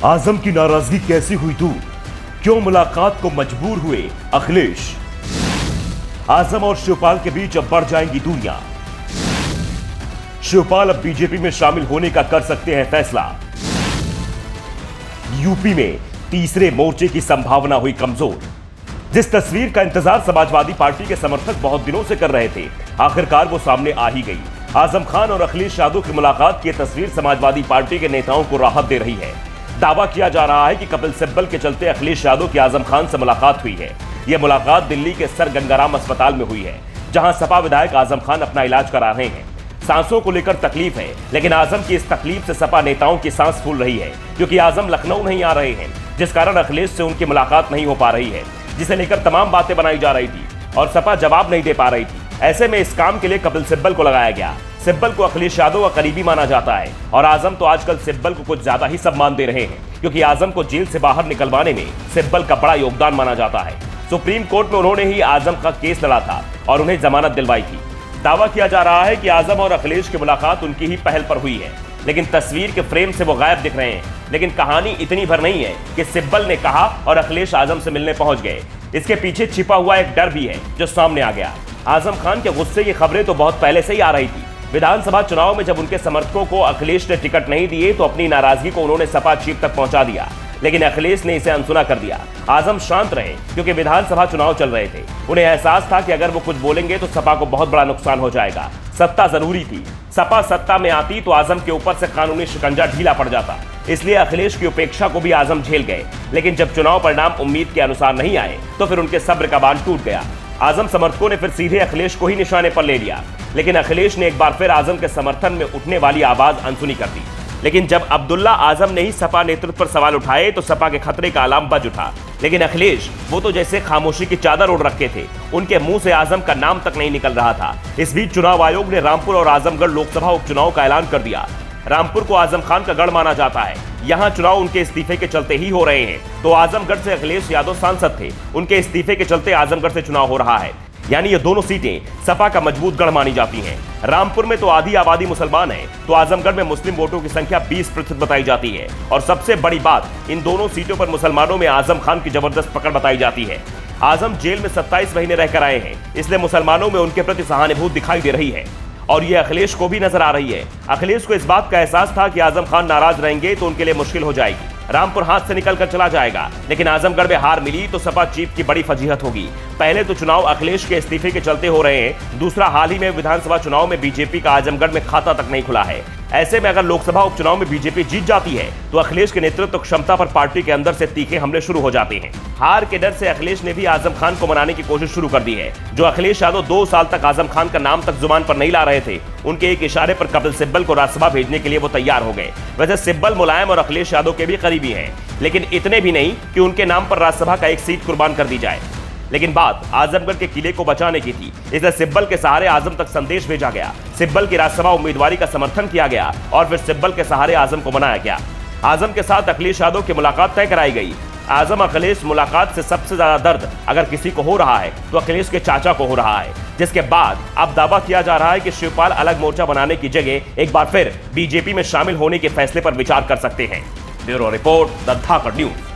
आजम की नाराजगी कैसी हुई दूर? क्यों मुलाकात को मजबूर हुए अखिलेश? आजम और शिवपाल के बीच अब बढ़ जाएंगी दूरियां। शिवपाल अब बीजेपी में शामिल होने का कर सकते हैं फैसला। यूपी में तीसरे मोर्चे की संभावना हुई कमजोर। जिस तस्वीर का इंतजार समाजवादी पार्टी के समर्थक बहुत दिनों से कर रहे थे, आखिरकार वो सामने आ ही गई। आजम खान और अखिलेश यादव की मुलाकात की तस्वीर समाजवादी पार्टी के नेताओं को राहत दे रही है। दावा किया जा रहा है कि कपिल सिब्बल के चलते अखिलेश यादव की आजम खान से मुलाकात हुई है। यह मुलाकात दिल्ली के सर गंगाराम अस्पताल में हुई है, जहां सपा विधायक आजम खान अपना इलाज करा रहे हैं। सांसों को लेकर तकलीफ है, लेकिन आजम की इस तकलीफ से सपा नेताओं की सांस फूल रही है, क्योंकि आजम लखनऊ नहीं आ रहे हैं, जिस कारण अखिलेश से उनकी मुलाकात नहीं हो पा रही है, जिसे लेकर तमाम बातें बनाई जा रही थी और सपा जवाब नहीं दे पा रही थी। ऐसे में इस काम के लिए कपिल सिब्बल को लगाया गया। सिब्बल को अखिलेश यादव का करीबी माना जाता है और आजम तो आजकल सिब्बल को कुछ ज्यादा ही सम्मान दे रहे हैं, क्योंकि आजम को जेल से बाहर निकलवाने में सिब्बल का बड़ा योगदान माना जाता है। सुप्रीम कोर्ट में उन्होंने ही आजम का केस लड़ा था और उन्हें जमानत दिलवाई थी। दावा किया जा रहा है कि आजम और अखिलेश की मुलाकात उनकी ही पहल पर हुई है, लेकिन तस्वीर के फ्रेम से वो गायब दिख रहे हैं। लेकिन कहानी इतनी भर नहीं है कि सिब्बल ने कहा और अखिलेश आजम से मिलने पहुंच गए। इसके पीछे छिपा हुआ एक डर भी है जो सामने आ गया। आजम खान के गुस्से की खबरें तो बहुत पहले से ही आ रही थी। विधानसभा चुनाव में जब उनके समर्थकों को अखिलेश ने टिकट नहीं दिए तो अपनी नाराजगी को उन्होंने सपा चीफ तक पहुंचा दिया, लेकिन अखिलेश ने इसे अनसुना कर दिया। आजम शांत रहे, क्योंकि विधानसभा चुनाव चल रहे थे। उन्हें एहसास था कि अगर वो कुछ बोलेंगे तो सपा को बहुत बड़ा नुकसान हो जाएगा। सत्ता जरूरी थी। सपा सत्ता में आती तो आजम के ऊपर से कानूनी शिकंजा ढीला पड़ जाता, इसलिए अखिलेश की उपेक्षा को भी आजम झेल गए। लेकिन जब चुनाव परिणाम उम्मीद के अनुसार नहीं आए तो फिर उनके सब्र का बांध टूट गया। आजम समर्थकों ने फिर सीधे अखिलेश को ही निशाने पर ले लिया, लेकिन अखिलेश ने एक बार फिर आजम के समर्थन में उठने वाली आवाज अनसुनी कर दी। लेकिन जब अब्दुल्ला आजम ने ही सपा नेतृत्व पर सवाल उठाए तो सपा के खतरे का अलार्म बज उठा। लेकिन अखिलेश वो तो जैसे खामोशी की चादर ओढ़ रखे थे, उनके मुंह से आजम का नाम तक नहीं निकल रहा था। इस बीच चुनाव आयोग ने रामपुर और आजमगढ़ लोकसभा उपचुनाव का ऐलान कर दिया। रामपुर को आजम खान का गढ़ माना जाता है, यहां चुनाव उनके इस्तीफे के चलते ही हो रहे हैं। तो आजमगढ़ से अखिलेश यादव सांसद थे, उनके इस्तीफे के चलते आजमगढ़ से चुनाव हो रहा है, यानी ये दोनों सीटें सपा का मजबूत गढ़ मानी जाती हैं। रामपुर में तो आधी आबादी मुसलमान है, तो आजमगढ़ में मुस्लिम वोटों की संख्या 20% बताई जाती है। और सबसे बड़ी बात, इन दोनों सीटों पर मुसलमानों में आजम खान की जबरदस्त पकड़ बताई जाती है। आजम जेल में 27 महीने रहकर आए हैं, इसलिए मुसलमानों में उनके प्रति सहानुभूति दिखाई दे रही है और ये अखिलेश को भी नजर आ रही है। अखिलेश को इस बात का एहसास था कि आजम खान नाराज रहेंगे तो उनके लिए मुश्किल हो जाएगी। रामपुर हाथ से निकल कर चला जाएगा, लेकिन आजमगढ़ में हार मिली तो सपा चीफ की बड़ी फजीहत होगी। पहले तो चुनाव अखिलेश के इस्तीफे के चलते हो रहे हैं, दूसरा हाल ही में विधानसभा चुनाव में बीजेपी का आजमगढ़ में खाता तक नहीं खुला है। ऐसे में अगर लोकसभा उपचुनाव में बीजेपी जीत जाती है तो अखिलेश के नेतृत्व क्षमता पर पार्टी के अंदर से तीखे हमले शुरू हो जाते हैं। हार के डर से अखिलेश ने भी आजम खान को मनाने की कोशिश शुरू कर दी है। जो अखिलेश यादव 2 साल तक आजम खान का नाम तक जुबान पर नहीं ला रहे थे, उनके एक इशारे पर कपिल सिब्बल को राज्यसभा भेजने के लिए वो तैयार हो गए। वैसे सिब्बल मुलायम और अखिलेश यादव के भी करीबी हैं, लेकिन इतने भी नहीं कि उनके नाम पर राज्यसभा का एक सीट कुर्बान कर दी जाए। लेकिन बात आजमगढ़ के किले को बचाने की थी, इसलिए सिब्बल के सहारे आजम तक संदेश भेजा गया। सिब्बल की राज्यसभा उम्मीदवारी का समर्थन किया गया और फिर सिब्बल के सहारे आजम को बनाया गया। आजम के साथ अखिलेश यादव की मुलाकात तय कराई गई। आजम अखिलेश मुलाकात से सबसे ज्यादा दर्द अगर किसी को हो रहा है तो अखिलेश के चाचा को हो रहा है, जिसके बाद अब दावा किया जा रहा है कि शिवपाल अलग मोर्चा बनाने की जगह एक बार फिर बीजेपी में शामिल होने के फैसले पर विचार कर सकते हैं। Bureau report, the Dhakad news.